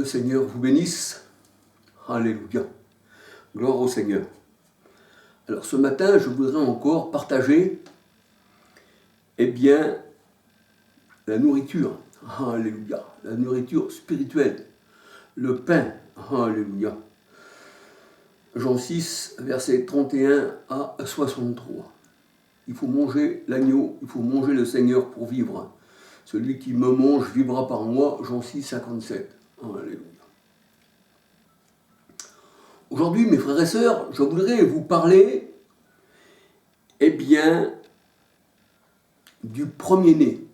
Seigneur vous bénisse. Alléluia. Gloire au Seigneur. Alors ce matin, je voudrais encore partager, la nourriture. Alléluia. La nourriture spirituelle. Le pain. Alléluia. Jean 6, versets 31 à 63. Il faut manger l'agneau, il faut manger le Seigneur pour vivre. Celui qui me mange vivra par moi. Jean 6, 57. Alléluia. Aujourd'hui, mes frères et sœurs, je voudrais vous parler, du premier-né.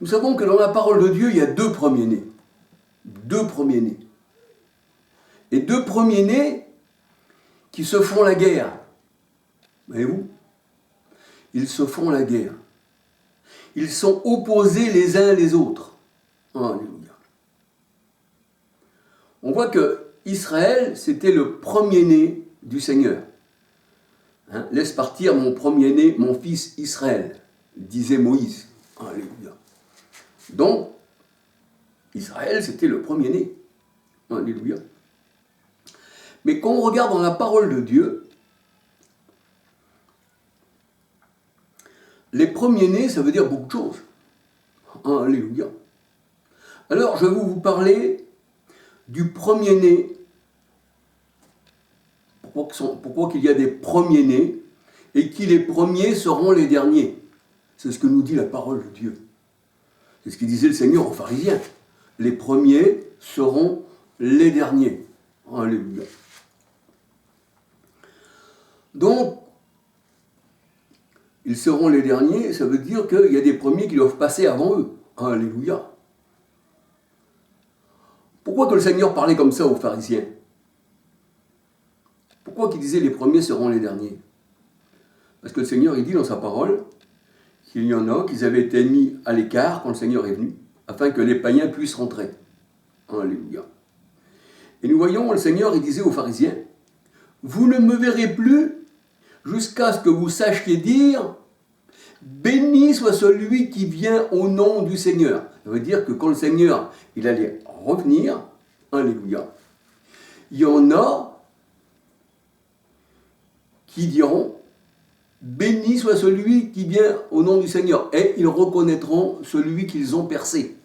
Nous savons que dans la parole de Dieu, il y a deux premiers-nés. Deux premiers-nés. Et deux premiers-nés qui se font la guerre. Voyez-vous ? Ils se font la guerre. Ils sont opposés les uns les autres. Alléluia. On voit que Israël, c'était le premier-né du Seigneur. Laisse partir mon premier-né, mon fils Israël, disait Moïse. Alléluia. Donc, Israël, c'était le premier-né. Alléluia. Mais quand on regarde dans la parole de Dieu, les premiers-nés, ça veut dire beaucoup de choses. Alléluia. Alors, je vais vous parler du premier-né. Pourquoi qu'il y a des premiers-nés et qui les premiers seront les derniers. C'est ce que nous dit la parole de Dieu. C'est ce qu'il disait le Seigneur aux pharisiens. Les premiers seront les derniers. Alléluia. Donc, ils seront les derniers, ça veut dire qu'il y a des premiers qui doivent passer avant eux. Alléluia. Pourquoi que le Seigneur parlait comme ça aux pharisiens ? Pourquoi qu'il disait les premiers seront les derniers ? Parce que le Seigneur, il dit dans sa parole qu'il y en a qui avaient été mis à l'écart quand le Seigneur est venu, afin que les païens puissent rentrer. Alléluia. Et nous voyons, le Seigneur, il disait aux pharisiens, « Vous ne me verrez plus jusqu'à ce que vous sachiez dire, béni soit celui qui vient au nom du Seigneur. » Ça veut dire que quand le Seigneur, il allait revenir, alléluia, il y en a qui diront, béni soit celui qui vient au nom du Seigneur. Et ils reconnaîtront celui qu'ils ont percé.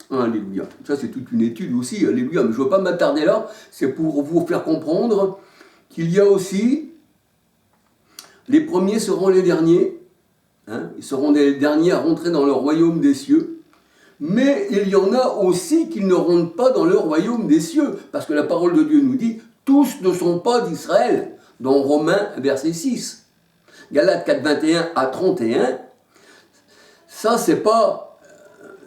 Alléluia. Ça, c'est toute une étude aussi, alléluia. Mais je ne veux pas m'attarder là, c'est pour vous faire comprendre qu'il y a aussi, les premiers seront les derniers. Ils seront les derniers à rentrer dans le royaume des cieux. Mais il y en a aussi qui ne rentrent pas dans le royaume des cieux. Parce que la parole de Dieu nous dit, tous ne sont pas d'Israël. Dans Romains, verset 6. Galates 4, 21 à 31. Ça, c'est pas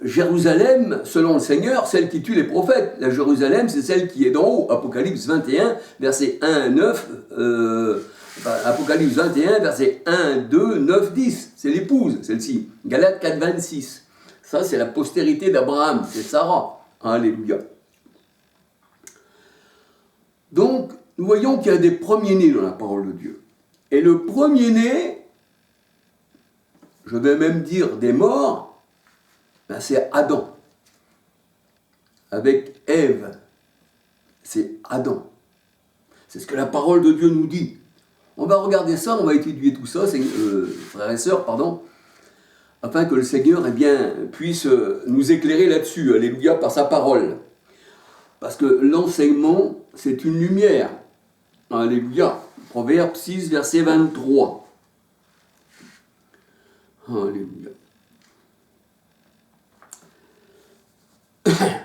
Jérusalem, selon le Seigneur, celle qui tue les prophètes. La Jérusalem, c'est celle qui est d'en haut. Apocalypse 21, verset 1 à 9. Apocalypse 21, verset 1, 2, 9, 10. C'est l'épouse, celle-ci. Galates 4, 26. Ça, c'est la postérité d'Abraham. C'est Sarah. Alléluia. Donc, nous voyons qu'il y a des premiers-nés dans la parole de Dieu. Et le premier-né, je vais même dire des morts, c'est Adam. Avec Ève, c'est Adam. C'est ce que la parole de Dieu nous dit. On va regarder ça, on va étudier tout ça, frères et sœurs, afin que le Seigneur puisse nous éclairer là-dessus, alléluia, par sa parole. Parce que l'enseignement, c'est une lumière. Alléluia. Proverbe 6, verset 23. Alléluia.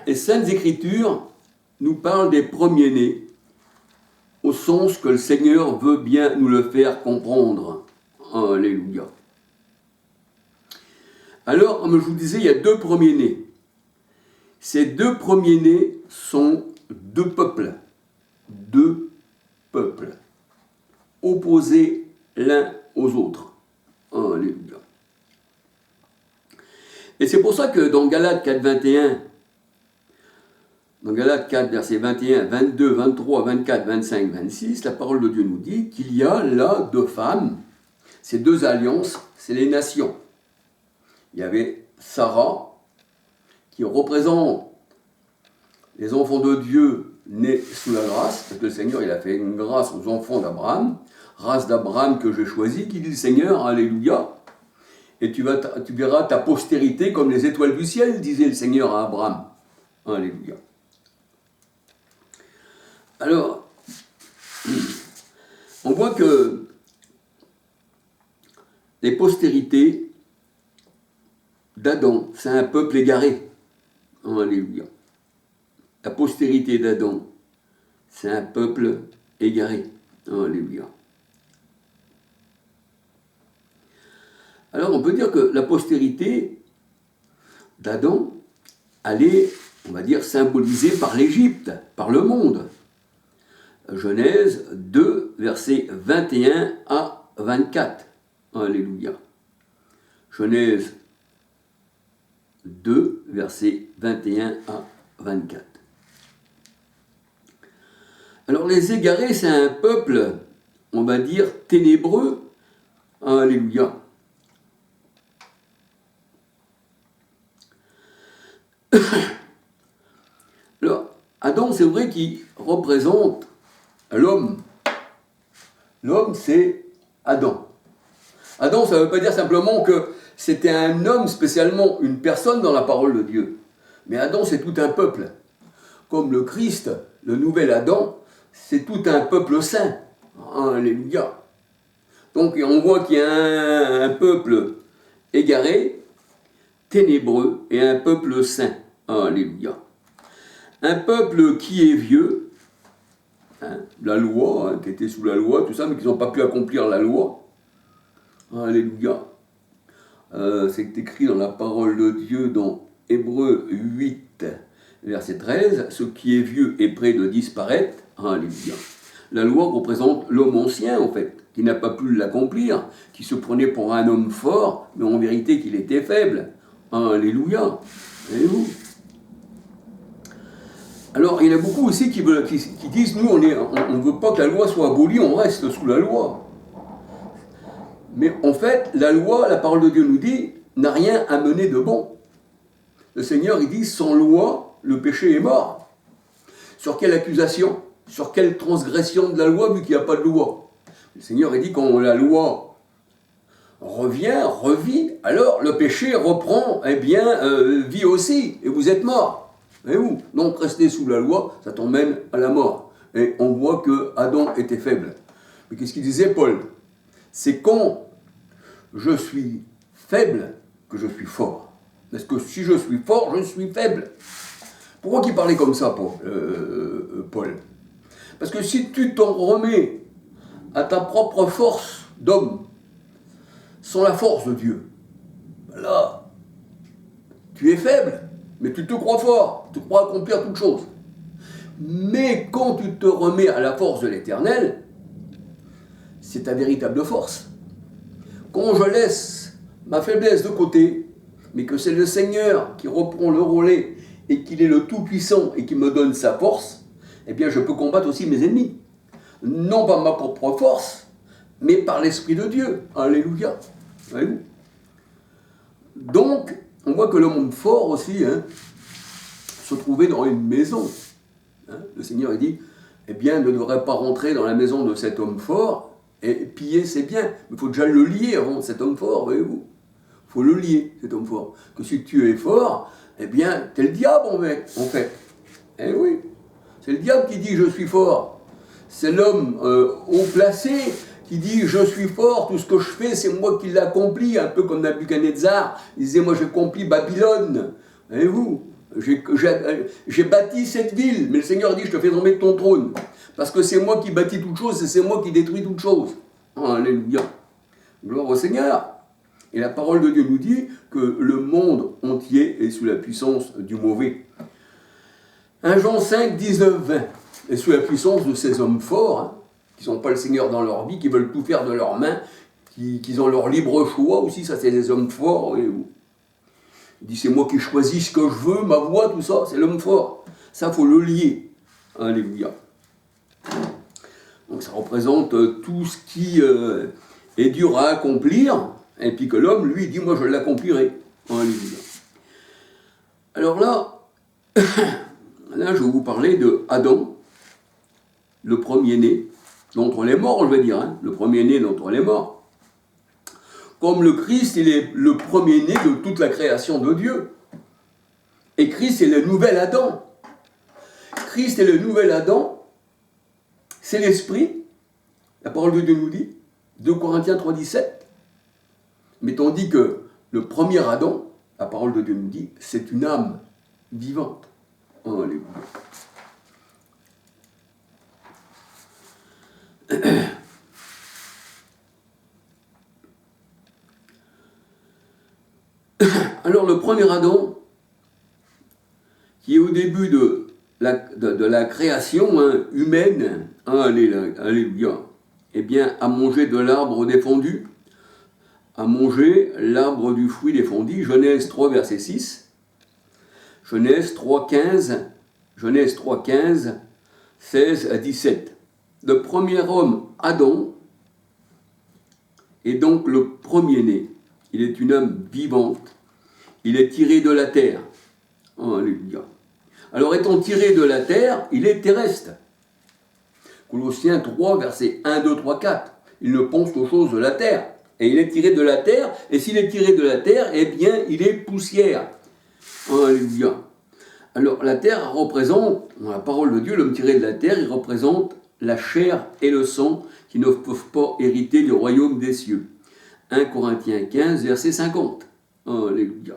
Les Saintes Écritures nous parlent des premiers-nés, au sens que le Seigneur veut bien nous le faire comprendre. Alléluia. Alors, comme je vous disais, il y a deux premiers-nés. Ces deux premiers-nés sont deux peuples. Deux peuples. Opposés l'un aux autres. Alléluia. Et c'est pour ça que dans Galates 4, 21, dans Galates 4, versets 21, 22, 23, 24, 25, 26, la parole de Dieu nous dit qu'il y a là deux femmes, ces deux alliances, c'est les nations. Il y avait Sarah, qui représente les enfants de Dieu nés sous la grâce, parce que le Seigneur il a fait une grâce aux enfants d'Abraham, race d'Abraham que j'ai choisie, qui dit le Seigneur, alléluia, et tu verras ta postérité comme les étoiles du ciel, disait le Seigneur à Abraham, alléluia. Alors, on voit que les postérités d'Adam, c'est un peuple égaré, alléluia. La postérité d'Adam, c'est un peuple égaré. Alléluia. Alors on peut dire que la postérité d'Adam, elle est, on va dire, symbolisée par l'Égypte, par le monde. Genèse 2, versets 21 à 24. Alléluia. Genèse 2, versets 21 à 24. Alors les égarés, c'est un peuple, on va dire, ténébreux. Alléluia. Alors, Adam, c'est vrai qu'il représente l'homme. L'homme, c'est Adam. Adam, ça ne veut pas dire simplement que c'était un homme, spécialement une personne dans la parole de Dieu. Mais Adam, c'est tout un peuple. Comme le Christ, le nouvel Adam, c'est tout un peuple saint. Alléluia. Donc on voit qu'il y a un peuple égaré, ténébreux, et un peuple saint. Alléluia. Un peuple qui est vieux, la loi, qui était sous la loi, tout ça, mais qui n'ont pas pu accomplir la loi. Alléluia. C'est écrit dans la parole de Dieu dans Hébreux 8, verset 13, « Ce qui est vieux est près de disparaître. » Alléluia. La loi représente l'homme ancien, en fait, qui n'a pas pu l'accomplir, qui se prenait pour un homme fort, mais en vérité qu'il était faible. Alléluia. Voyez-vous ? Alors, il y en a beaucoup aussi qui disent, nous, on ne veut pas que la loi soit abolie, on reste sous la loi. Mais en fait, la loi, la parole de Dieu nous dit, n'a rien à mener de bon. Le Seigneur, il dit, sans loi, le péché est mort. Sur quelle accusation ? Sur quelle transgression de la loi, vu qu'il n'y a pas de loi ? Le Seigneur, il dit, quand la loi revit, alors le péché reprend, vie aussi, et vous êtes mort. Voyez-vous ? Donc, rester sous la loi, ça t'emmène à la mort. Et on voit que Adam était faible. Mais qu'est-ce qu'il disait, Paul ? C'est quand je suis faible que je suis fort. Parce que si je suis fort, je suis faible. Pourquoi qu'il parlait comme ça, Paul ? Parce que si tu t'en remets à ta propre force d'homme, sans la force de Dieu, là, tu es faible, mais tu te crois fort, tu crois accomplir toute chose. Mais quand tu te remets à la force de l'Éternel, c'est ta véritable force. Quand je laisse ma faiblesse de côté, mais que c'est le Seigneur qui reprend le relais et qu'il est le Tout-Puissant et qui me donne sa force, eh bien je peux combattre aussi mes ennemis. Non par ma propre force, mais par l'Esprit de Dieu. Alléluia. Voyez-vous ? Donc, on voit que l'homme fort aussi se trouvait dans une maison. Le Seigneur il dit, eh bien, ne devrait pas rentrer dans la maison de cet homme fort et piller ses biens. Mais il faut déjà le lier avant cet homme fort, voyez-vous. Il faut le lier, cet homme fort. Que si tu es fort, eh bien, t'es le diable en fait. Eh oui, c'est le diable qui dit je suis fort. C'est l'homme haut placé qui dit je suis fort, tout ce que je fais, c'est moi qui l'ai accompli, un peu comme Nabuchodonosor. Il disait moi j'ai accompli Babylone. Voyez-vous, j'ai bâti cette ville, mais le Seigneur dit je te fais tomber de ton trône. Parce que c'est moi qui bâtis toute chose et c'est moi qui détruis toute chose. Alléluia. Gloire au Seigneur. Et la parole de Dieu nous dit que le monde entier est sous la puissance du mauvais. 1 Jean 5, 19, 20 est sous la puissance de ces hommes forts, qui ne sont pas le Seigneur dans leur vie, qui veulent tout faire de leurs mains, qui ont leur libre choix aussi, ça c'est des hommes forts. Il dit c'est moi qui choisis ce que je veux, ma voix, tout ça, c'est l'homme fort. Ça, il faut le lier. Alléluia. Donc ça représente tout ce qui est dur à accomplir, et puis que l'homme, lui, dit moi je l'accomplirai. Alléluia. Alors là, là, je vais vous parler de Adam, le premier-né d'entre les morts, je vais dire, hein, le premier-né d'entre les morts. Comme le Christ, il est le premier-né de toute la création de Dieu. Et Christ est le nouvel Adam. Christ est le nouvel Adam, c'est l'Esprit. La parole de Dieu nous dit, 2 Corinthiens 3,17. Mais tandis que le premier Adam, la parole de Dieu nous dit, c'est une âme vivante. Oh, alléluia. Alors le premier Adam, qui est au début de la création humaine, alléluia, eh bien, a mangé de l'arbre défendu, a mangé l'arbre du fruit défendu, Genèse 3, verset 6, Genèse 3, 15, 16 à 17. Le premier homme, Adam, est donc le premier-né. Il est une âme vivante. Il est tiré de la terre. Alléluia. Alors, étant tiré de la terre, il est terrestre. Colossiens 3, versets 1, 2, 3, 4. Il ne pense qu'aux choses de la terre. Et il est tiré de la terre. Et s'il est tiré de la terre, eh bien, il est poussière. Alléluia. Alors, la terre représente, dans la parole de Dieu, l'homme tiré de la terre, il représente la chair et le sang qui ne peuvent pas hériter du royaume des cieux. 1 Corinthiens 15, verset 50. Alléluia.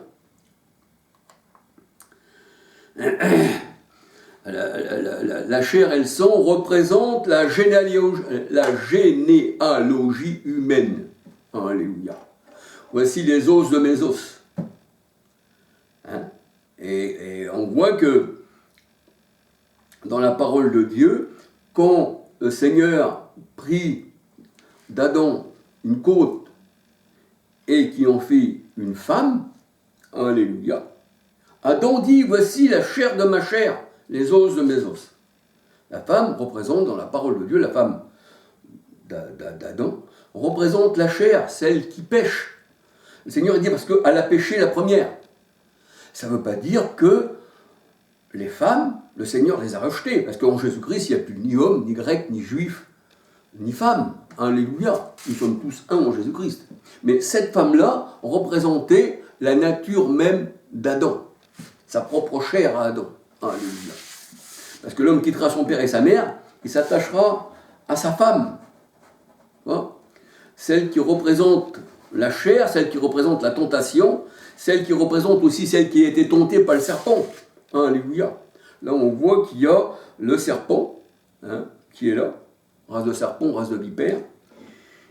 La chair et le sang représentent la généalogie humaine. Alléluia. Voici les os de mes os. Hein? Et on voit que dans la parole de Dieu, quand le Seigneur prit d'Adam une côte et qui en fit une femme, alléluia, Adam dit, voici la chair de ma chair, les os de mes os. La femme représente, dans la parole de Dieu, la femme d'Adam, représente la chair, celle qui pêche. Le Seigneur dit, parce qu'elle a péché la première. Ça ne veut pas dire que les femmes, le Seigneur les a rejetées, parce qu'en Jésus-Christ, il n'y a plus ni homme, ni grec, ni juif, ni femme. Alléluia, nous sommes tous un en Jésus-Christ. Mais cette femme-là représentait la nature même d'Adam, sa propre chair à Adam. Alléluia. Parce que l'homme quittera son père et sa mère, il s'attachera à sa femme. Hein? Celle qui représente la chair, celle qui représente la tentation, celle qui représente aussi celle qui a été tentée par le serpent. Alléluia. Là, on voit qu'il y a le serpent, qui est là, race de serpent, race de vipère.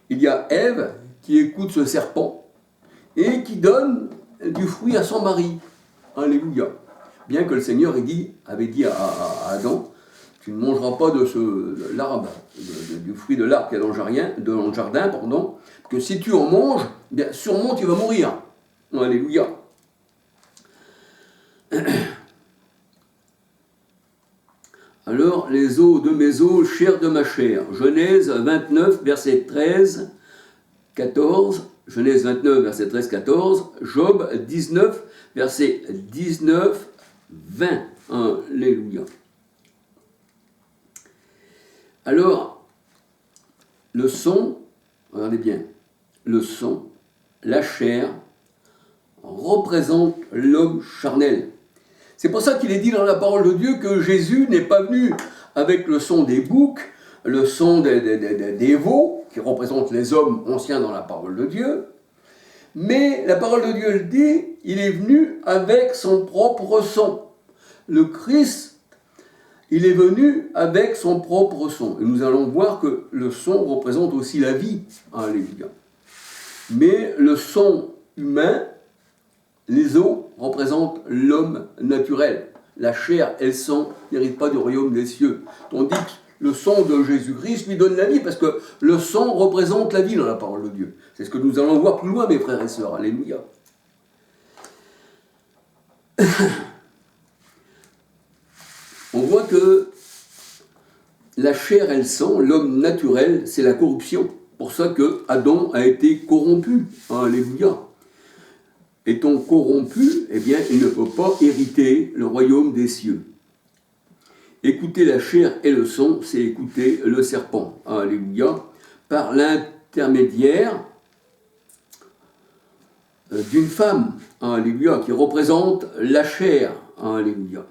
Il y a Ève qui écoute ce serpent et qui donne du fruit à son mari. Alléluia. Bien que le Seigneur avait dit à Adam, tu ne mangeras pas de l'arbre, du fruit de l'arbre qui est dans le jardin, que si tu en manges, bien sûrement tu vas mourir. Alléluia. Alors, les os de mes os, chair de ma chair. Genèse 29, verset 13, 14. Genèse 29, verset 13, 14. Job 19, verset 19, 20. Alléluia. Alors, le son, regardez bien, le son, la chair, représente l'homme charnel. C'est pour ça qu'il est dit dans la parole de Dieu que Jésus n'est pas venu avec le son des boucs, le son des veaux, qui représentent les hommes anciens dans la parole de Dieu, mais la parole de Dieu le dit, il est venu avec son propre son. Le Christ, il est venu avec son propre son. Et nous allons voir que le son représente aussi la vie. Alléluia. Mais le son humain, les os, représentent l'homme naturel. La chair et le sang n'héritent pas du royaume des cieux. Tandis que le sang de Jésus-Christ lui donne la vie, parce que le sang représente la vie dans la parole de Dieu. C'est ce que nous allons voir plus loin, mes frères et sœurs. Alléluia. On voit que la chair et le sang, l'homme naturel, c'est la corruption. Pour ça que Adam a été corrompu. Alléluia. Étant corrompu, eh bien, il ne peut pas hériter le royaume des cieux. Écouter la chair et le son, c'est écouter le serpent. Alléluia. Par l'intermédiaire d'une femme, alléluia, qui représente la chair. Alléluia.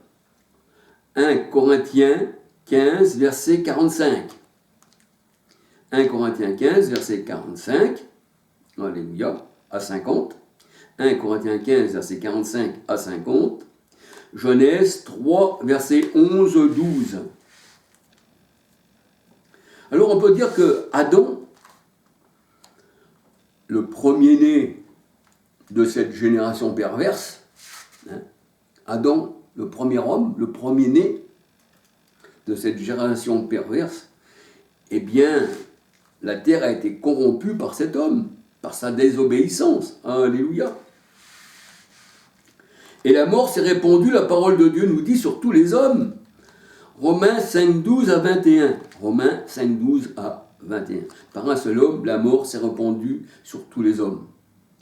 1 Corinthiens 15, verset 45. 1 Corinthiens 15, verset 45, alléluia, à 50. 1 Corinthiens 15, verset 45 à 50. Genèse 3, verset 11-12. Alors on peut dire que Adam, le premier-né de cette génération perverse, Adam, le premier homme, le premier-né de cette génération perverse, eh bien, la terre a été corrompue par cet homme, par sa désobéissance. Alléluia. Et la mort s'est répandue, la parole de Dieu nous dit, sur tous les hommes. Romains 5, 12 à 21. Romains 5, 12 à 21. Par un seul homme, la mort s'est répandue sur tous les hommes.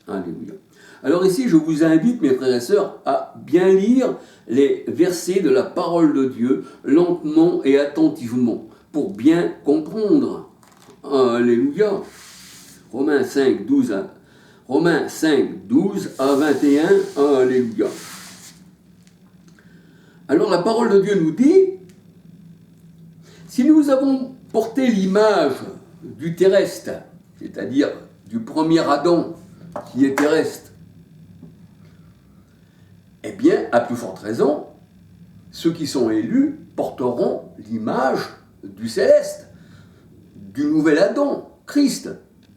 Alléluia. Alors ici, je vous invite, mes frères et sœurs, à bien lire les versets de la parole de Dieu, lentement et attentivement, pour bien comprendre. Alléluia. Romains 5, 12 à 21. Alléluia. Alors la parole de Dieu nous dit, si nous avons porté l'image du terrestre, c'est-à-dire du premier Adam qui est terrestre, eh bien, à plus forte raison, ceux qui sont élus porteront l'image du céleste, du nouvel Adam, Christ.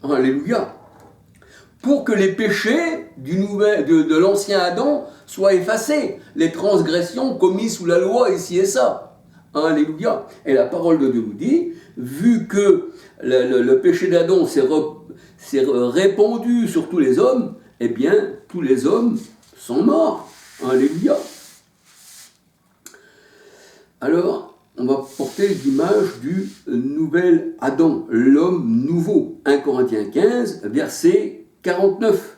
Alléluia. Pour que les péchés de l'ancien Adam soient effacés, les transgressions commises sous la loi ici et ça. Alléluia. Et la parole de Dieu nous dit, vu que le péché d'Adam s'est répandu sur tous les hommes, eh bien, tous les hommes sont morts. Alléluia. Alors, on va porter l'image du nouvel Adam, l'homme nouveau. 1 Corinthiens 15, verset 49.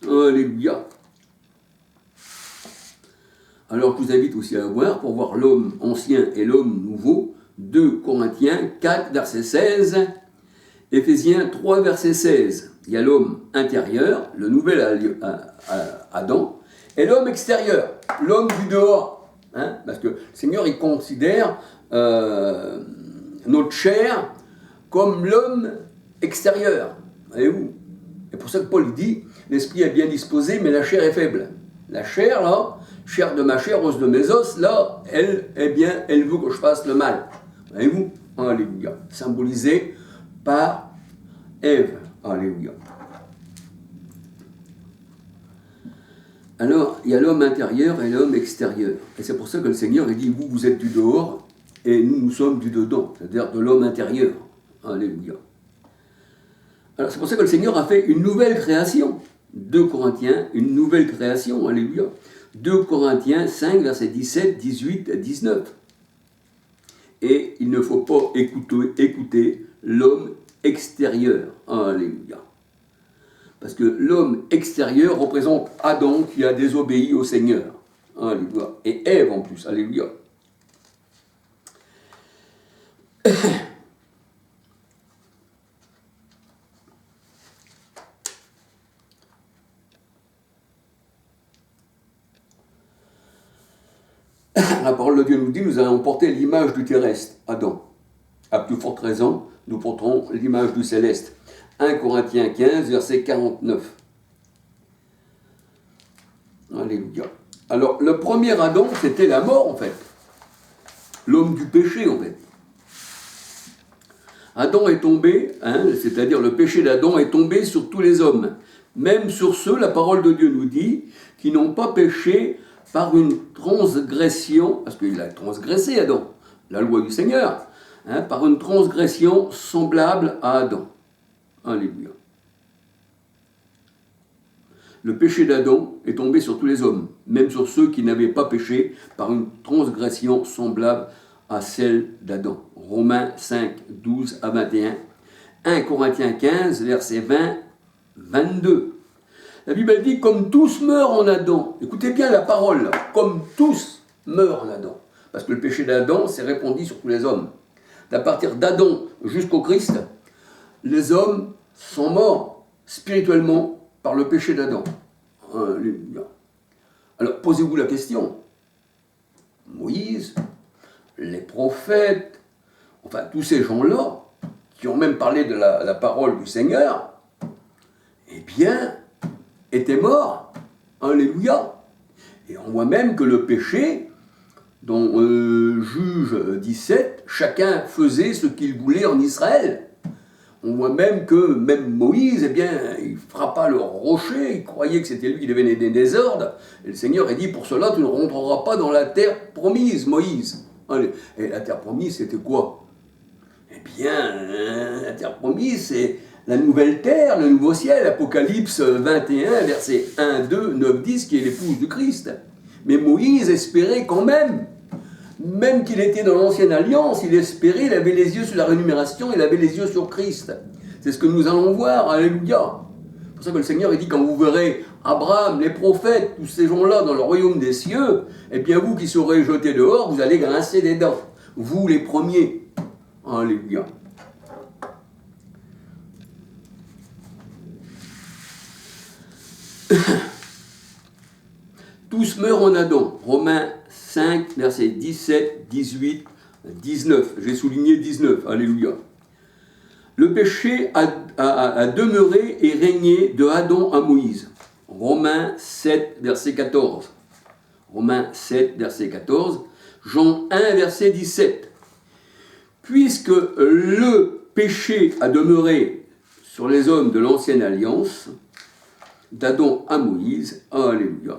Alléluia. Alors, je vous invite aussi à voir, pour voir l'homme ancien et l'homme nouveau, 2 Corinthiens 4, verset 16, Éphésiens 3, verset 16. Il y a l'homme intérieur, le nouvel Adam, et l'homme extérieur, l'homme du dehors. Parce que le Seigneur, il considère notre chair comme l'homme extérieur. Voyez-vous? C'est pour ça que Paul dit, l'esprit est bien disposé, mais la chair est faible. La chair, là, chair de ma chair, os de mes os, là, elle, eh bien, elle veut que je fasse le mal. Voyez-vous? Alléluia. Symbolisé par Ève. Alléluia. Alors, il y a l'homme intérieur et l'homme extérieur. Et c'est pour ça que le Seigneur, il dit, vous, vous êtes du dehors, et nous, nous sommes du dedans, c'est-à-dire de l'homme intérieur. Alléluia. Alors, c'est pour ça que le Seigneur a fait une nouvelle création. 2 Corinthiens, une nouvelle création. Alléluia. 2 Corinthiens 5, versets 17, 18 et 19. Et il ne faut pas écouter l'homme extérieur. Alléluia. Parce que l'homme extérieur représente Adam qui a désobéi au Seigneur. Alléluia. Et Ève en plus. Alléluia. La parole de Dieu nous dit, nous allons porter l'image du terrestre, Adam. À plus forte raison, nous porterons l'image du céleste. 1 Corinthiens 15, verset 49. Alléluia. Alors, le premier Adam, c'était la mort, en fait. L'homme du péché, en fait. Adam est tombé, c'est-à-dire le péché d'Adam est tombé sur tous les hommes. Même sur ceux, la parole de Dieu nous dit, qui n'ont pas péché par une transgression, parce qu'il a transgressé Adam, la loi du Seigneur, par une transgression semblable à Adam. Alléluia. Le péché d'Adam est tombé sur tous les hommes, même sur ceux qui n'avaient pas péché par une transgression semblable à celle d'Adam. Romains 5, 12 à 21. 1 Corinthiens 15, versets 20, 22. La Bible dit, comme tous meurent en Adam. Écoutez bien la parole, là. Comme tous meurent en Adam. parce que le péché d'Adam s'est répandu sur tous les hommes. À partir d'Adam jusqu'au Christ, les hommes sont morts spirituellement par le péché d'Adam. Alléluia. Alors posez-vous la question. Moïse, les prophètes, enfin tous ces gens-là, qui ont même parlé de la parole du Seigneur, eh bien, étaient morts. Alléluia. Et on voit même que le péché, dans Juge 17, chacun faisait ce qu'il voulait en Israël. On voit même que même Moïse, eh bien, il frappa le rocher, il croyait que c'était lui qui devait des désordres. Et le Seigneur a dit, pour cela, tu ne rentreras pas dans la terre promise, Moïse. Et la terre promise, c'était quoi? Eh bien, la terre promise, c'est la nouvelle terre, le nouveau ciel, Apocalypse 21, versets 1, 2, 9, 10, qui est l'épouse du Christ. Mais Moïse espérait quand même qu'il était dans l'ancienne alliance, il espérait, il avait les yeux sur la rémunération, il avait les yeux sur Christ. C'est ce que nous allons voir, alléluia. C'est pour ça que le Seigneur il dit, quand vous verrez Abraham, les prophètes, tous ces gens-là dans le royaume des cieux, eh bien vous qui serez jetés dehors, vous allez grincer des dents. Vous les premiers. Alléluia. Tous meurent en Adam. Romains 5, versets 17, 18, 19. J'ai souligné 19. Alléluia. Le péché a demeuré et régné de Adam à Moïse. Romains 7, verset 14. Romains 7, verset 14. Jean 1, verset 17. Puisque le péché a demeuré sur les hommes de l'ancienne alliance, d'Adam à Moïse, alléluia.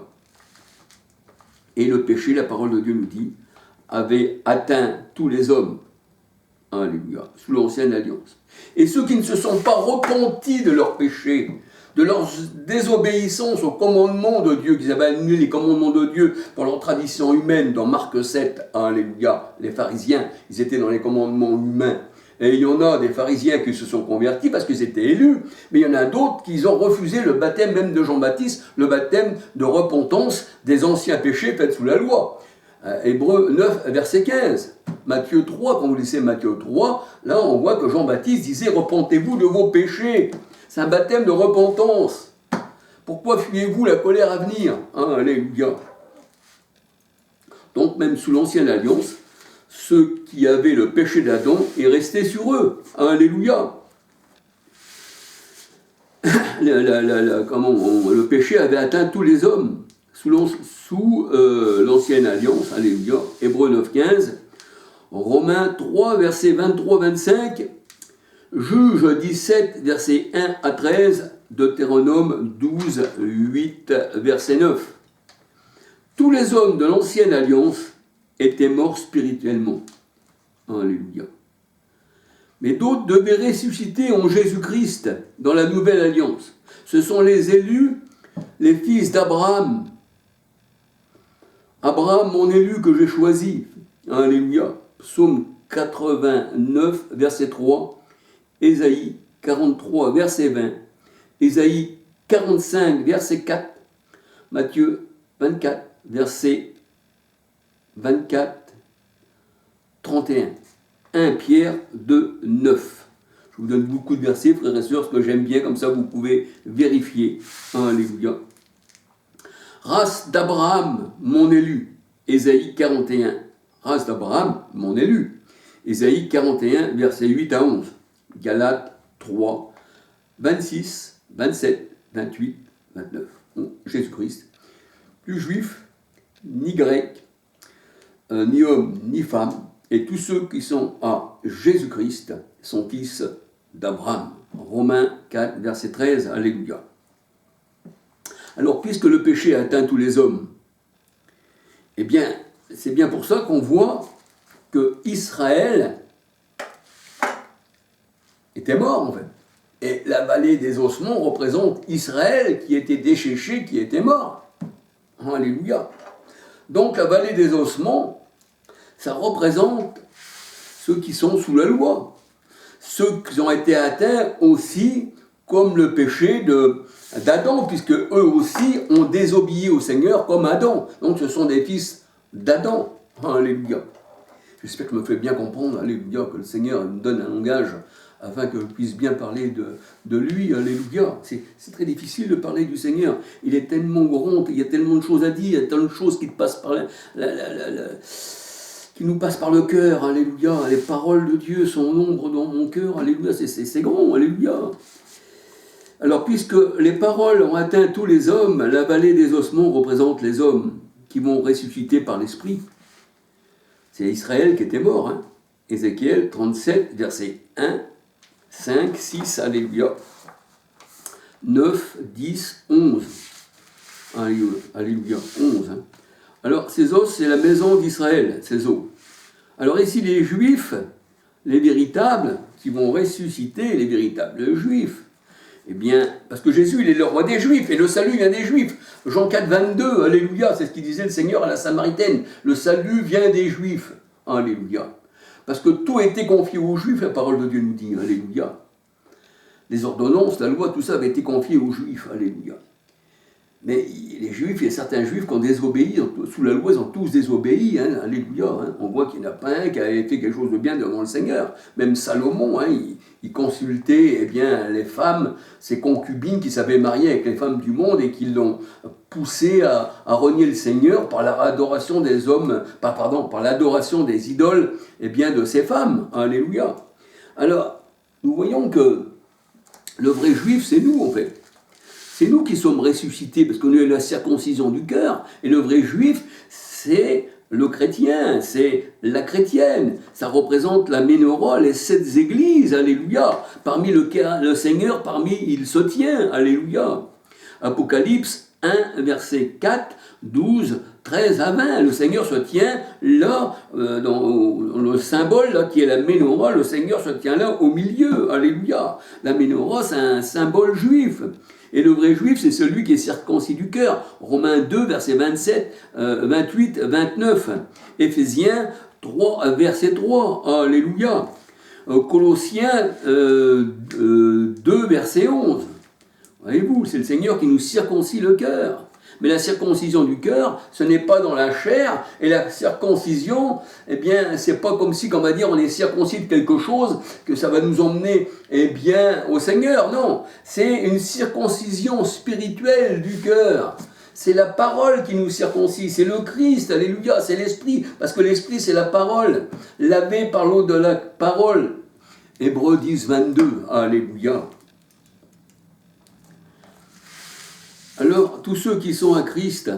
Et le péché, la parole de Dieu nous dit, avait atteint tous les hommes, alléluia, sous l'ancienne alliance. Et ceux qui ne se sont pas repentis de leur péché, de leur désobéissance aux commandements de Dieu, qu'ils avaient annulé les commandements de Dieu pour leur tradition humaine, dans Marc 7, alléluia, les pharisiens, ils étaient dans les commandements humains. Et il y en a des pharisiens qui se sont convertis parce qu'ils étaient élus, mais il y en a d'autres qui ont refusé le baptême même de Jean-Baptiste, le baptême de repentance des anciens péchés faits sous la loi. Hébreux 9, verset 15. Matthieu 3, quand vous lisez Matthieu 3, là on voit que Jean-Baptiste disait « Repentez-vous de vos péchés ». C'est un baptême de repentance. Pourquoi fuyez-vous la colère à venir? Alléluia. Donc même sous l'ancienne alliance, ceux qui avaient le péché d'Adam est resté sur eux. Alléluia. Le péché avait atteint tous les hommes sous l'ancienne alliance. Alléluia. Hébreux 9, 15. Romains 3, versets 23-25. Juge 17, versets 1 à 13. Deutéronome 12, 8, verset 9. Tous les hommes de l'ancienne alliance étaient morts spirituellement. Alléluia. Mais d'autres devaient ressusciter en Jésus-Christ dans la nouvelle alliance. Ce sont les élus, les fils d'Abraham. Abraham, mon élu que j'ai choisi. Alléluia. Psaume 89, verset 3. Ésaïe 43, verset 20. Ésaïe 45, verset 4. Matthieu 24, verset 24, 31. 1 Pierre 2, 9. Je vous donne beaucoup de versets, frères et sœurs, ce que j'aime bien, comme ça vous pouvez vérifier. Alléluia. Race d'Abraham, mon élu. Ésaïe 41. Race d'Abraham, mon élu. Ésaïe 41, versets 8 à 11. Galates 3, 26, 27, 28, 29. Bon, Jésus-Christ, plus juif, ni grec, ni homme, ni femme, et tous ceux qui sont à Jésus-Christ sont fils d'Abraham. Romains 4, verset 13, alléluia. Alors, puisque le péché a atteint tous les hommes, eh bien, c'est bien pour ça qu'on voit que Israël était mort, en fait. Et la vallée des ossements représente Israël qui était déchéché, qui était mort. Alléluia. Donc la vallée des ossements, ça représente ceux qui sont sous la loi. Ceux qui ont été atteints aussi comme le péché d'Adam, puisque eux aussi ont désobéi au Seigneur comme Adam. Donc ce sont des fils d'Adam. Alléluia. J'espère que je me fais bien comprendre, alléluia, que le Seigneur me donne un langage afin que je puisse bien parler de lui, alléluia. C'est très difficile de parler du Seigneur. Il est tellement grand, il y a tellement de choses à dire, il y a tellement de choses qui passent par qui nous passent par le cœur, alléluia. Les paroles de Dieu sont ombre dans mon cœur, alléluia. C'est grand, alléluia. Alors, puisque les paroles ont atteint tous les hommes, la vallée des ossements représente les hommes qui vont ressusciter par l'Esprit. C'est Israël qui était mort, hein. Ézéchiel 37, verset 1, 5, 6, alléluia. 9, 10, 11. Alléluia, 11. Hein. Alors, ces os, c'est la maison d'Israël, ces os. Alors ici, les Juifs, les véritables, qui vont ressusciter, les véritables Juifs, eh bien, parce que Jésus, il est le roi des Juifs, et le salut vient des Juifs. Jean 4, 22, alléluia, c'est ce qu'il disait le Seigneur à la Samaritaine. Le salut vient des Juifs, alléluia. Parce que tout a été confié aux Juifs, la parole de Dieu nous dit, alléluia. Les ordonnances, la loi, tout ça avait été confié aux Juifs, alléluia. Mais les Juifs, il y a certains Juifs qui ont désobéi, sous la loi, ils ont tous désobéi, hein, alléluia. Hein. On voit qu'il n'y en a pas un qui a fait quelque chose de bien devant le Seigneur. Même Salomon, hein, il consultait eh bien, les femmes, ses concubines qui savaient marier avec les femmes du monde et qui l'ont poussé à renier le Seigneur par l'adoration des hommes, par l'adoration des idoles eh bien, de ces femmes, alléluia. Alors, nous voyons que le vrai Juif, c'est nous en fait. C'est nous qui sommes ressuscités, parce qu'on a eu la circoncision du cœur, et le vrai juif, c'est le chrétien, c'est la chrétienne. Ça représente la ménorah, les 7 églises, alléluia. Parmi le Seigneur, il se tient, alléluia. Apocalypse 1, verset 4, 12, 13 à 20, le Seigneur se tient là, dans le symbole là, qui est la ménorah, le Seigneur se tient là au milieu, alléluia. La ménorah, c'est un symbole juif. Et le vrai juif, c'est celui qui est circoncis du cœur. Romains 2, verset 27, 28, 29. Éphésiens 3, verset 3. Alléluia. Colossiens 2, verset 11. Voyez-vous, c'est le Seigneur qui nous circoncis le cœur. Mais la circoncision du cœur, ce n'est pas dans la chair, et la circoncision, eh bien, c'est pas comme si, on va dire, on est circoncis de quelque chose, que ça va nous emmener, eh bien, au Seigneur. Non, c'est une circoncision spirituelle du cœur. C'est la parole qui nous circoncit, c'est le Christ, alléluia, c'est l'Esprit, parce que l'Esprit, c'est la parole, lavé par l'eau de la parole. Hébreux 10, 22, alléluia. Alors, tous ceux qui sont à Christ,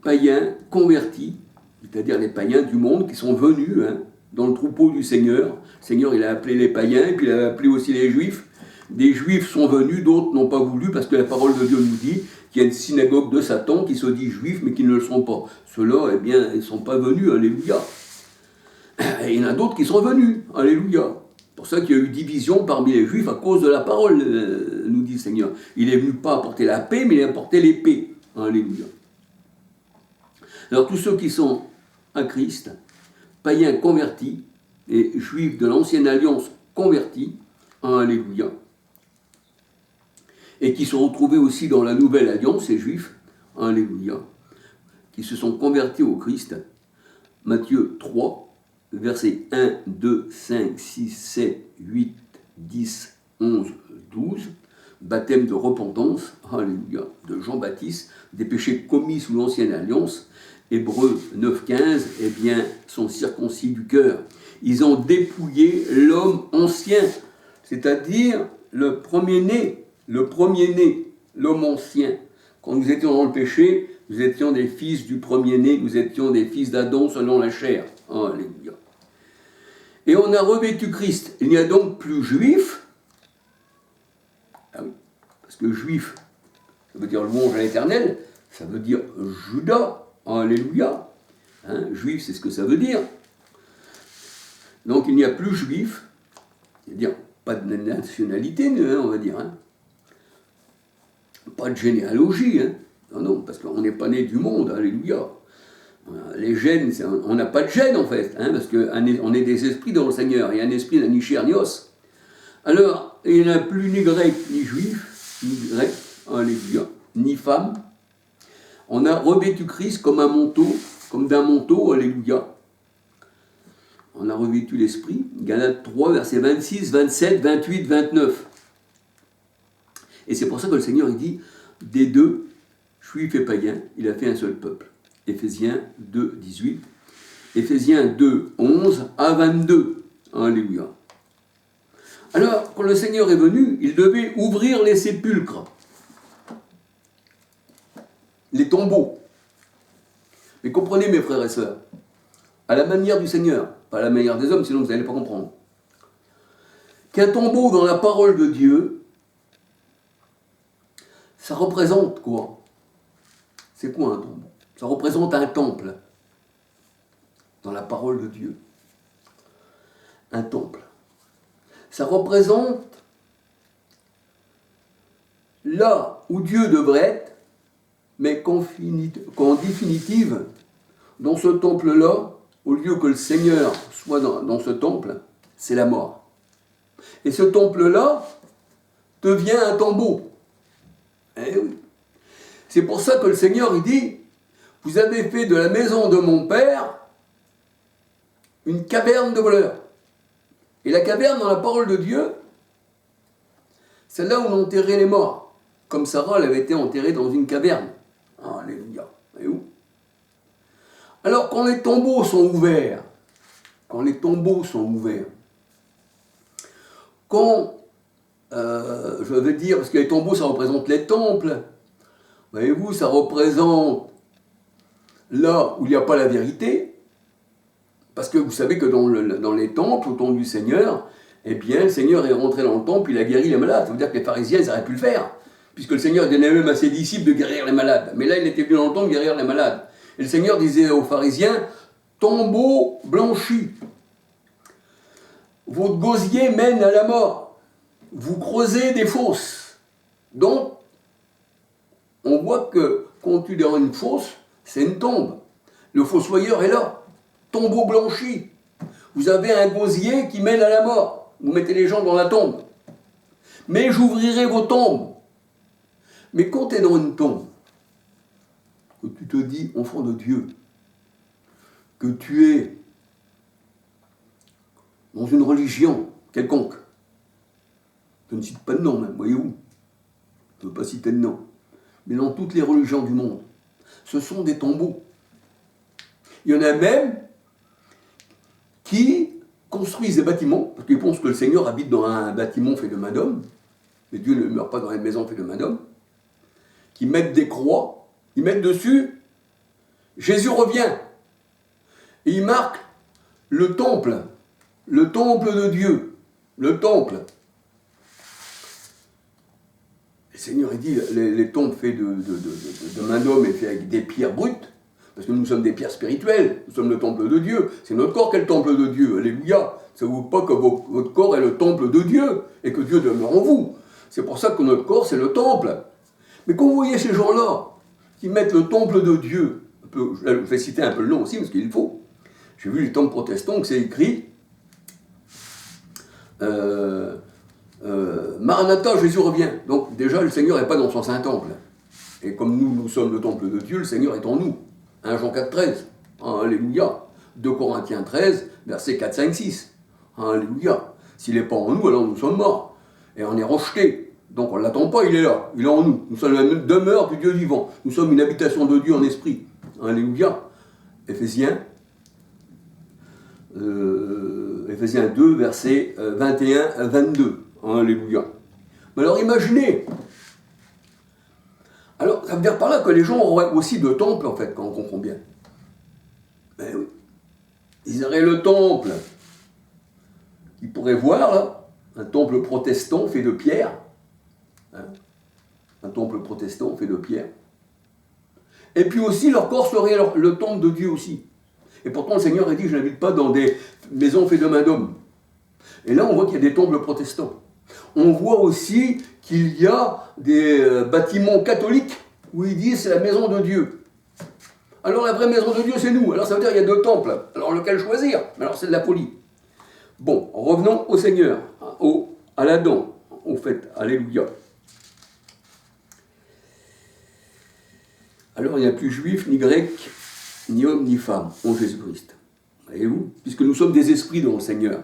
païens, convertis, c'est-à-dire les païens du monde qui sont venus dans le troupeau du Seigneur. Le Seigneur, il a appelé les païens, et puis il a appelé aussi les Juifs. Des Juifs sont venus, d'autres n'ont pas voulu, parce que la parole de Dieu nous dit qu'il y a une synagogue de Satan qui se dit juifs, mais qui ne le sont pas. Ceux-là, eh bien, ils ne sont pas venus, alléluia. Et il y en a d'autres qui sont venus, alléluia. C'est pour ça qu'il y a eu division parmi les Juifs à cause de la parole, nous dit le Seigneur. Il est venu pas apporter la paix, mais il a apporté l'épée. Alléluia. Alors tous ceux qui sont à Christ, païens convertis, et Juifs de l'ancienne alliance convertis, alléluia. Et qui sont retrouvés aussi dans la nouvelle alliance, ces Juifs, alléluia, qui se sont convertis au Christ. Matthieu 3, versets 1, 2, 5, 6, 7, 8, 10, 11, 12, baptême de repentance, alléluia, de Jean-Baptiste, des péchés commis sous l'ancienne alliance, Hébreux 9, 15, eh bien, sont circoncis du cœur. Ils ont dépouillé l'homme ancien, c'est-à-dire le premier-né, l'homme ancien. Quand nous étions dans le péché, nous étions des fils du premier-né, nous étions des fils d'Adam selon la chair. Alléluia. Et on a revêtu Christ. Il n'y a donc plus juif. Ah oui, parce que juif, ça veut dire louange à l'Éternel, ça veut dire Judas. Alléluia. Hein, juif, c'est ce que ça veut dire. Donc il n'y a plus juif, c'est-à-dire pas de nationalité, on va dire. Hein. Pas de généalogie. Hein. Non, parce qu'on n'est pas né du monde. Alléluia. Les gènes, on n'a pas de gènes en fait, hein, parce qu'on est des esprits dans le Seigneur, il y a un esprit n'a ni chair ni os. Alors, il n'y a plus ni grec, ni juif, ni grec, alléluia, ni femme. On a revêtu Christ comme un manteau, comme d'un manteau, alléluia. On a revêtu l'esprit. Galates 3, versets 26, 27, 28, 29. Et c'est pour ça que le Seigneur il dit, des deux, juifs et païens, il a fait un seul peuple. Éphésiens 2, 18. Éphésiens 2, 11 à 22. Alléluia. Alors, quand le Seigneur est venu, il devait ouvrir les sépulcres, les tombeaux. Mais comprenez, mes frères et sœurs, à la manière du Seigneur, pas à la manière des hommes, sinon vous n'allez pas comprendre, qu'un tombeau dans la parole de Dieu, ça représente quoi? C'est quoi un tombeau? Ça représente un temple dans la parole de Dieu. Un temple. Ça représente là où Dieu devrait être, mais qu'en définitive, dans ce temple-là, au lieu que le Seigneur soit dans ce temple, c'est la mort. Et ce temple-là devient un tombeau. Eh oui. C'est pour ça que le Seigneur, il dit, vous avez fait de la maison de mon Père une caverne de voleurs. Et la caverne, dans la parole de Dieu, c'est là où on enterrait les morts. Comme Sarah, elle avait été enterrée dans une caverne. Alléluia. Et où? Alors, quand les tombeaux sont ouverts, quand je veux dire, parce que les tombeaux, ça représente les temples, voyez-vous, ça représente là où il n'y a pas la vérité, parce que vous savez que dans les temples, au temps du Seigneur, eh bien, le Seigneur est rentré dans le temple, il a guéri les malades. Ça veut dire que les pharisiens, ils n'auraient pu le faire, puisque le Seigneur donnait même à ses disciples de guérir les malades. Mais là, il était venu dans le temple guérir les malades. Et le Seigneur disait aux pharisiens, tombeau blanchi, votre gosier mène à la mort, vous creusez des fosses. Donc, on voit que quand tu es dans une fosse, c'est une tombe. Le fossoyeur est là. Tombeau blanchi. Vous avez un gosier qui mène à la mort. Vous mettez les gens dans la tombe. Mais j'ouvrirai vos tombes. Mais quand tu es dans une tombe, que tu te dis, enfant de Dieu, que tu es dans une religion quelconque, je ne cite pas de nom même, voyez-vous, je ne veux pas citer de nom, mais dans toutes les religions du monde, ce sont des tombeaux. Il y en a même qui construisent des bâtiments, parce qu'ils pensent que le Seigneur habite dans un bâtiment fait de main d'homme, mais Dieu ne meurt pas dans une maison faite de main d'homme, qui mettent des croix, ils mettent dessus « Jésus revient ». Et ils marquent le temple de Dieu, le temple. Le Seigneur, il dit, les tombes faits de main d'homme et faits avec des pierres brutes, parce que nous sommes des pierres spirituelles, nous sommes le temple de Dieu. C'est notre corps qui est le temple de Dieu, alléluia. Ça ne veut pas que votre corps est le temple de Dieu, et que Dieu demeure en vous. C'est pour ça que notre corps, c'est le temple. Mais quand vous voyez ces gens-là, qui mettent le temple de Dieu, je vais citer un peu le nom aussi, parce qu'il faut. J'ai vu les temples protestants que c'est écrit Maranatha, Jésus revient. Donc déjà, le Seigneur n'est pas dans son Saint-Temple. Et comme nous sommes le temple de Dieu, le Seigneur est en nous. 1 Jean 4, 13. Alléluia. 2 Corinthiens 13, versets 4, 5, 6. Alléluia. S'il n'est pas en nous, alors nous sommes morts. Et on est rejetés. Donc on ne l'attend pas, il est là. Il est en nous. Nous sommes la demeure du Dieu vivant. Nous sommes une habitation de Dieu en esprit. Alléluia. Éphésiens 2, versets 21 à 22. Alléluia. Mais alors imaginez. Alors, ça veut dire par là que les gens auraient aussi de temple, en fait, quand on comprend bien. Ben oui. Ils auraient le temple. Ils pourraient voir, là, un temple protestant fait de pierre. Hein, un temple protestant fait de pierre. Et puis aussi, leur corps serait le temple de Dieu aussi. Et pourtant, le Seigneur a dit, je n'habite pas dans des maisons faites de main d'homme. Et là, on voit qu'il y a des temples protestants. On voit aussi qu'il y a des bâtiments catholiques où ils disent c'est la maison de Dieu. Alors la vraie maison de Dieu, c'est nous. Alors ça veut dire qu'il y a 2 temples. Alors lequel choisir? Alors c'est de la folie. Bon, revenons au Seigneur, à l'Adam, au fait. Alléluia. Alors il n'y a plus juif, ni grec, ni homme ni femme, en Jésus-Christ. Voyez-vous? Puisque nous sommes des esprits dans le Seigneur.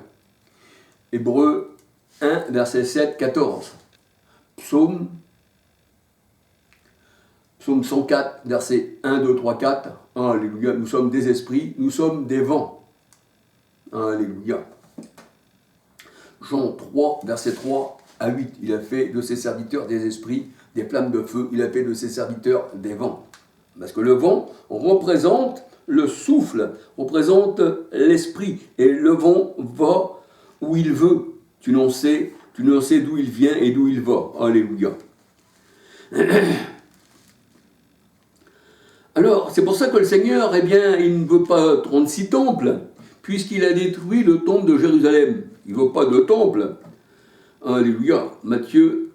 Hébreux 1, verset 7, 14. Psaume 104, verset 1, 2, 3, 4. Alléluia. Nous sommes des esprits, nous sommes des vents. Alléluia. Jean 3, verset 3 à 8. Il a fait de ses serviteurs des esprits, des flammes de feu. Il a fait de ses serviteurs des vents. Parce que le vent représente le souffle, représente l'esprit. Et le vent va où il veut. Tu n'en sais d'où il vient et d'où il va. Alléluia. Alors, c'est pour ça que le Seigneur, eh bien, il ne veut pas 36 temples, puisqu'il a détruit le temple de Jérusalem. Il ne veut pas de temple. Alléluia. Matthieu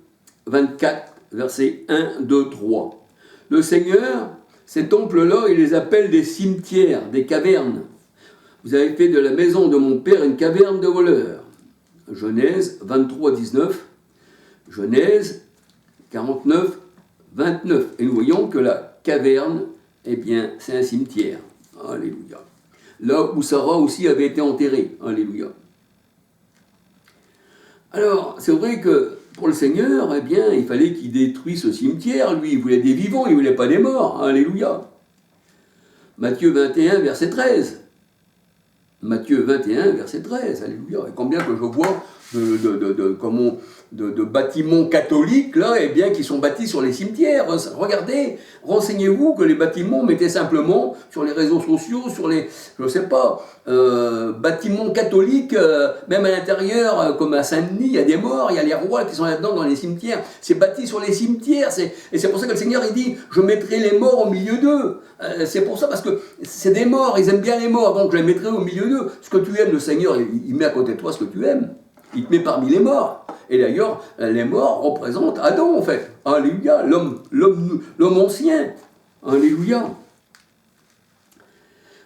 24, versets 1, 2, 3. Le Seigneur, ces temples-là, il les appelle des cimetières, des cavernes. Vous avez fait de la maison de mon père une caverne de voleurs. Genèse 23, 19. Genèse 49, 29. Et nous voyons que la caverne, eh bien, c'est un cimetière. Alléluia. Là où Sarah aussi avait été enterrée. Alléluia. Alors, c'est vrai que pour le Seigneur, eh bien, il fallait qu'il détruise ce cimetière. Lui, il voulait des vivants, il ne voulait pas des morts. Alléluia. Matthieu 21, verset 13. Matthieu 21, verset 13. Alléluia. Et combien que je vois de bâtiments catholiques, là, eh bien, qui sont bâtis sur les cimetières. Regardez, renseignez-vous que les bâtiments mettaient simplement sur les réseaux sociaux, sur les, je ne sais pas, bâtiments catholiques, même à l'intérieur, comme à Saint-Denis, il y a des morts, il y a les rois qui sont là-dedans dans les cimetières. C'est bâti sur les cimetières. Et c'est pour ça que le Seigneur, il dit, je mettrai les morts au milieu d'eux. C'est pour ça, parce que c'est des morts, ils aiment bien les morts, donc je les mettrai au milieu d'eux. Ce que tu aimes, le Seigneur, il met à côté de toi ce que tu aimes. Il te met parmi les morts. Et d'ailleurs, les morts représentent Adam, en fait. Alléluia, l'homme ancien. Alléluia.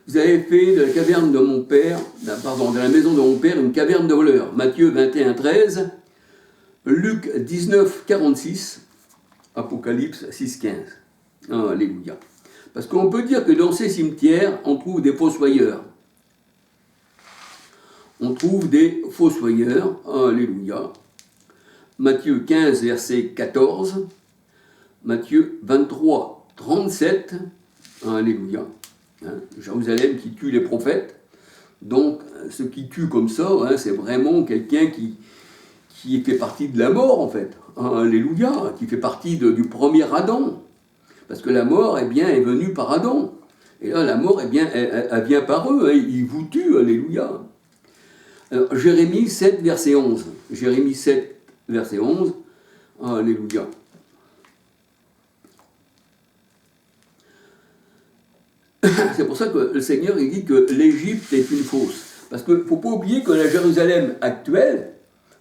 Vous avez fait de la caverne de mon père, de la maison de mon père, une caverne de voleurs. Matthieu 21, 13, Luc 19, 46, Apocalypse 6, 15. Alléluia. Parce qu'on peut dire que dans ces cimetières, on trouve des fossoyeurs. On trouve des fossoyeurs. Alléluia. Matthieu 15, verset 14. Matthieu 23, 37. Alléluia. Jérusalem qui tue les prophètes. Donc, ce qui tue comme ça, c'est vraiment quelqu'un qui fait partie de la mort, en fait. Alléluia. Qui fait partie du premier Adam. Parce que la mort, eh bien, est venue par Adam. Et là, la mort, eh bien, elle vient par eux. Ils vous tuent. Alléluia. Alors, Jérémie 7, verset 11. Jérémie 7, verset 11. Alléluia. C'est pour ça que le Seigneur il dit que l'Égypte est une fosse. Parce qu'il ne faut pas oublier que la Jérusalem actuelle,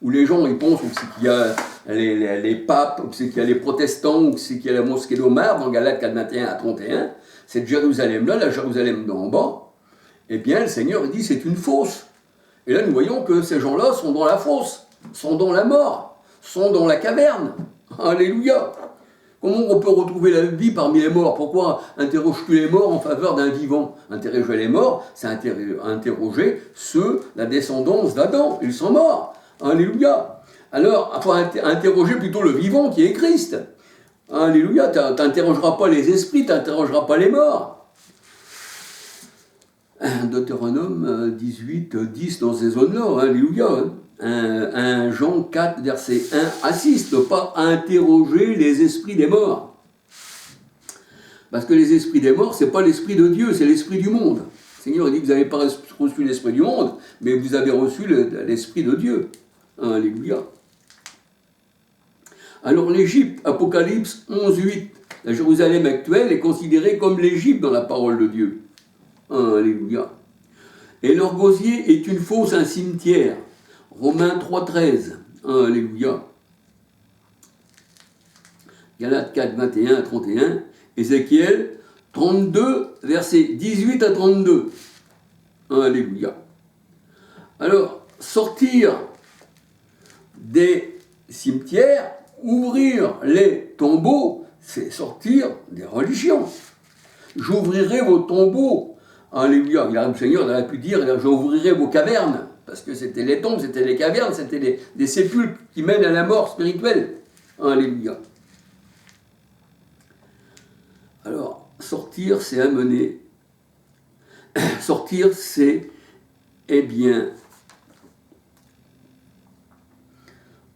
où les gens ils pensent c'est qu'il y a les papes, ou c'est qu'il y a les protestants, ou c'est qu'il y a la mosquée d'Omar, dans Galates 4, 21 à 31, cette Jérusalem-là, la Jérusalem d'en bas, eh bien le Seigneur il dit c'est une fosse. Et là nous voyons que ces gens-là sont dans la fosse, sont dans la mort, sont dans la caverne. Alléluia. Comment on peut retrouver la vie parmi les morts? Pourquoi interroges-tu les morts en faveur d'un vivant? Interroger les morts, c'est interroger la descendance d'Adam. Ils sont morts. Alléluia. Alors, il faut interroger plutôt le vivant qui est Christ. Alléluia. Tu n'interrogeras pas les esprits, tu n'interrogeras pas les morts. Deutéronome 18, 10 dans ces zones-là. Alléluia. 1 Jean 4, verset 1 à 6, ne pas interroger les esprits des morts. Parce que les esprits des morts, ce n'est pas l'esprit de Dieu, c'est l'esprit du monde. Le Seigneur dit que vous n'avez pas reçu l'esprit du monde, mais vous avez reçu l'esprit de Dieu. Alléluia. Alors l'Égypte, Apocalypse 11, 8, la Jérusalem actuelle est considérée comme l'Égypte dans la parole de Dieu. Alléluia. Et leur gosier est une fosse, un cimetière. Romains 3, 13. Alléluia. Galates 4, 21 à 31. Ézéchiel 32, versets 18 à 32. Alléluia. Alors, sortir des cimetières, ouvrir les tombeaux, c'est sortir des religions. J'ouvrirai vos tombeaux, Alléluia. Le Seigneur aurait pu dire, j'ouvrirai vos cavernes, parce que c'était les tombes, c'était les cavernes, c'était des sépulcres qui mènent à la mort spirituelle. Alléluia. Alors, sortir, c'est amener. Sortir, c'est, eh bien,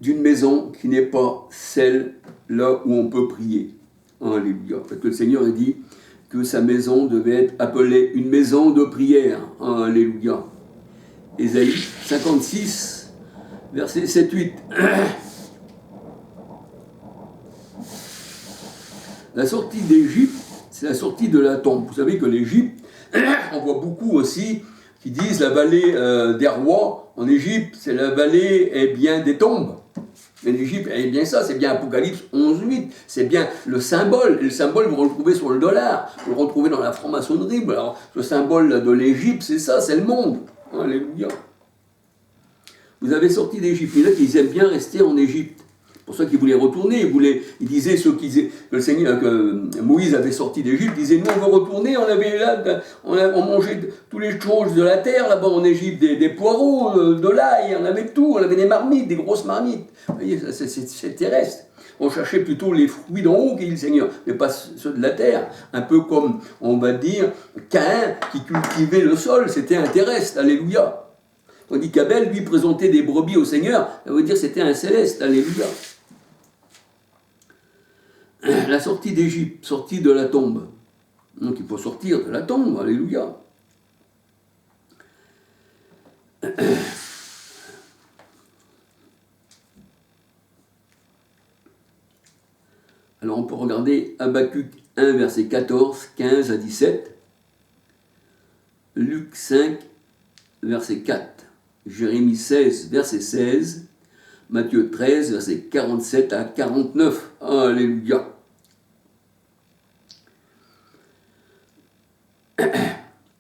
d'une maison qui n'est pas celle là où on peut prier. Alléluia. Parce que le Seigneur a dit que sa maison devait être appelée une maison de prière. Alléluia. Ésaïe 56, verset 7-8. La sortie d'Égypte, c'est la sortie de la tombe. Vous savez que l'Égypte, on voit beaucoup aussi qui disent la vallée des rois en Égypte, c'est la vallée des tombes. Mais l'Égypte, bien ça, c'est bien Apocalypse 11.8, c'est bien le symbole. Et le symbole, vous le retrouvez sur le dollar, vous le retrouvez dans la franc-maçonnerie. Alors, le symbole de l'Égypte, c'est ça, c'est le monde. Alléluia. Vous avez sorti d'Égypte. Il y en a qui aiment bien rester en Égypte. Pour ça qu'ils voulaient retourner, ils disaient que Moïse avait sorti d'Égypte, ils disaient nous on veut retourner, on mangeait toutes les choses de la terre là-bas en Égypte, des poireaux, de l'ail, on avait tout, on avait des marmites, des grosses marmites. Vous voyez, c'est terrestre. On cherchait plutôt les fruits d'en haut, qui dit le Seigneur, mais pas ceux de la terre. Un peu comme, on va dire, Caïn qui cultivait le sol, c'était un terrestre, alléluia. Tandis qu'Abel, lui, présentait des brebis au Seigneur, ça veut dire que c'était un céleste, alléluia. La sortie d'Égypte, sortie de la tombe. Donc il faut sortir de la tombe, alléluia. Alors on peut regarder Habacuc 1, verset 14, 15 à 17, Luc 5, verset 4, Jérémie 16, verset 16, Matthieu 13, verset 47 à 49. Alléluia.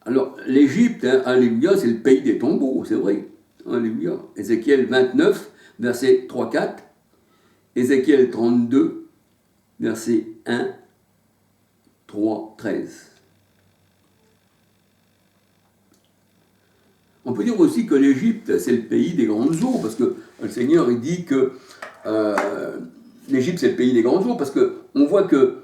Alors, l'Égypte, alléluia, c'est le pays des tombeaux, c'est vrai. Alléluia. Ézéchiel 29, verset 3-4. Ézéchiel 32, verset 1, 3, 13. On peut dire aussi que l'Égypte, c'est le pays des grandes eaux, parce que le Seigneur, il dit que l'Égypte, c'est le pays des grandes eaux, parce qu'on voit que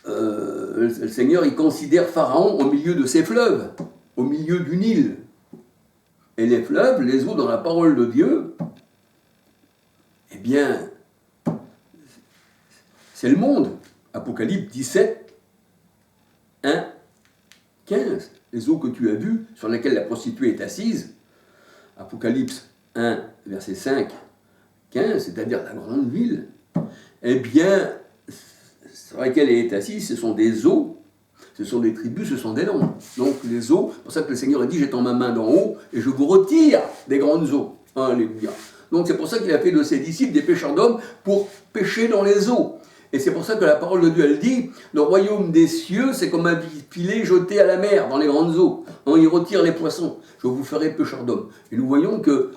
le Seigneur, il considère Pharaon au milieu de ses fleuves, au milieu du Nil. Et les fleuves, les eaux dans la parole de Dieu, eh bien, c'est le monde. Apocalypse 17, 1, 15. Les eaux que tu as vues, sur lesquelles la prostituée est assise, Apocalypse 1, verset 5, 15, c'est-à-dire la grande ville, eh bien, sur lesquelles elle est assise, ce sont des eaux, ce sont des tribus, ce sont des noms. Donc les eaux, c'est pour ça que le Seigneur a dit, j'étends ma main d'en haut et je vous retire des grandes eaux. Alléluia. Donc c'est pour ça qu'il a fait de ses disciples des pêcheurs d'hommes pour pêcher dans les eaux. Et c'est pour ça que la parole de Dieu, elle dit, le royaume des cieux, c'est comme un filet jeté à la mer, dans les grandes eaux. Il retire les poissons. Je vous ferai pêcheurs d'hommes. Et nous voyons que,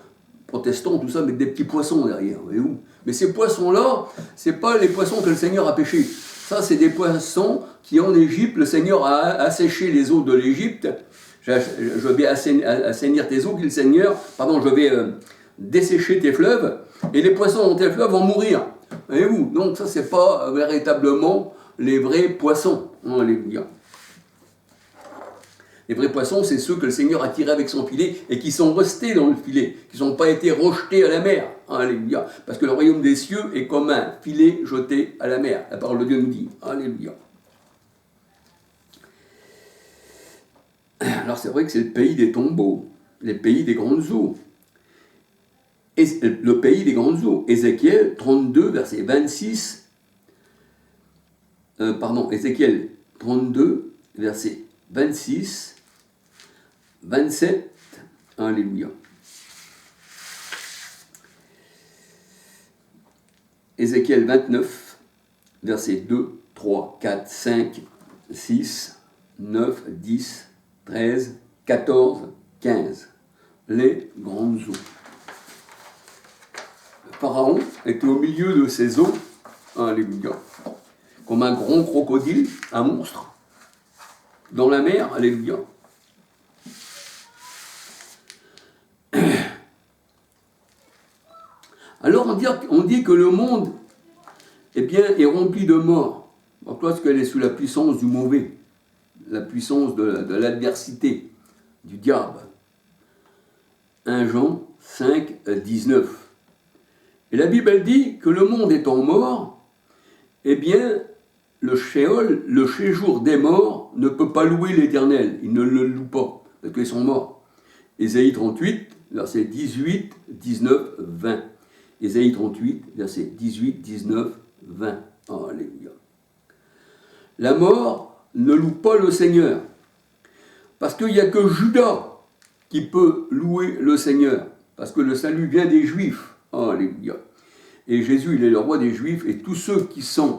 protestants, tout ça, mettent des petits poissons derrière, voyez-vous. Mais ces poissons-là, c'est pas les poissons que le Seigneur a pêchés. Ça, c'est des poissons qui, en Égypte, le Seigneur a asséché les eaux de l'Égypte. Je vais assainir tes eaux, dit le Seigneur. Pardon, je vais dessécher tes fleuves, et les poissons dans tes fleuves vont mourir. Voyez-vous, donc ça, c'est pas véritablement les vrais poissons. Alléluia. Les vrais poissons, c'est ceux que le Seigneur a tirés avec son filet et qui sont restés dans le filet, qui n'ont pas été rejetés à la mer. Alléluia. Parce que le royaume des cieux est comme un filet jeté à la mer. La parole de Dieu nous dit. Alléluia. Alors c'est vrai que c'est le pays des tombeaux, le pays des grandes eaux. Et le pays des grandes eaux. Ézéchiel 32, verset 26. Ézéchiel 32, verset 26, 27. Alléluia. Ézéchiel 29, verset 2, 3, 4, 5, 6, 9, 10, 13, 14, 15. Les grandes eaux. Pharaon était au milieu de ces eaux, alléluia, comme un grand crocodile, un monstre. dans la mer, alléluia. Alors on dit que le monde est rempli de morts. Parce qu'elle est sous la puissance du mauvais, la puissance de l'adversité, du diable. 1 Jean 5, 19. Et la Bible elle dit que le monde étant mort, le Sheol, le séjour des morts, ne peut pas louer l'Éternel. Il ne le loue pas, parce qu'ils sont morts. Ésaïe 38, versets 18, 19, 20. Ésaïe 38, versets 18, 19, 20. Oh, alléluia. La mort ne loue pas le Seigneur, parce qu'il n'y a que Judas qui peut louer le Seigneur, parce que le salut vient des Juifs. Oh, alléluia. Et Jésus, il est le roi des Juifs, et tous ceux qui sont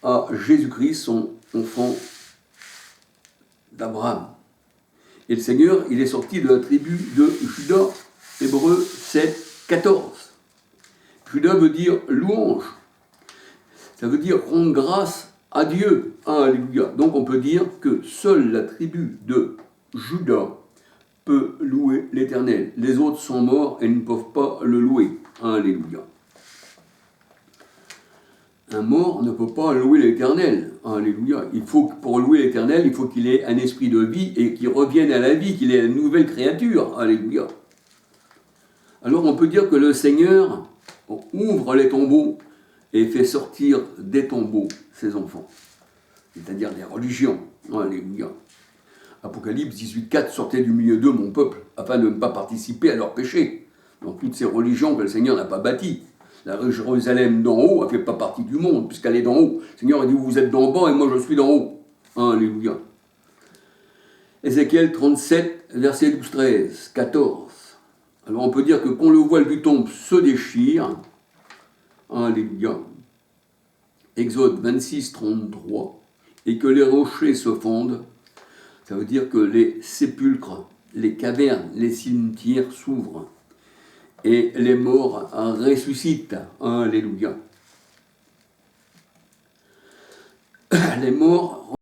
à Jésus-Christ sont enfants d'Abraham. Et le Seigneur, il est sorti de la tribu de Judas, Hébreux 7, 14. Judas veut dire louange. Ça veut dire rendre grâce à Dieu. Alléluia. Donc on peut dire que seule la tribu de Judas peut louer l'Éternel. Les autres sont morts et ne peuvent pas le louer. Alléluia. Un mort ne peut pas louer l'Éternel. Alléluia. Pour louer l'Éternel, il faut qu'il ait un esprit de vie et qu'il revienne à la vie, qu'il ait une nouvelle créature. Alléluia. Alors on peut dire que le Seigneur ouvre les tombeaux et fait sortir des tombeaux ses enfants, c'est-à-dire des religions. Alléluia. Apocalypse 18,4, sortez du milieu d'eux, mon peuple, afin de ne pas participer à leurs péchés. Donc toutes ces religions que le Seigneur n'a pas bâties. La Jérusalem d'en haut, elle ne fait pas partie du monde, puisqu'elle est d'en haut. Le Seigneur a dit, vous êtes d'en bas et moi je suis d'en haut. Alléluia. Ézéchiel 37, verset 12, 13, 14. Alors on peut dire que quand le voile du temple se déchire, alléluia, Exode 26, 33, et que les rochers se fondent, ça veut dire que les sépulcres, les cavernes, les cimetières s'ouvrent, et les morts ressuscitent, alléluia. Les morts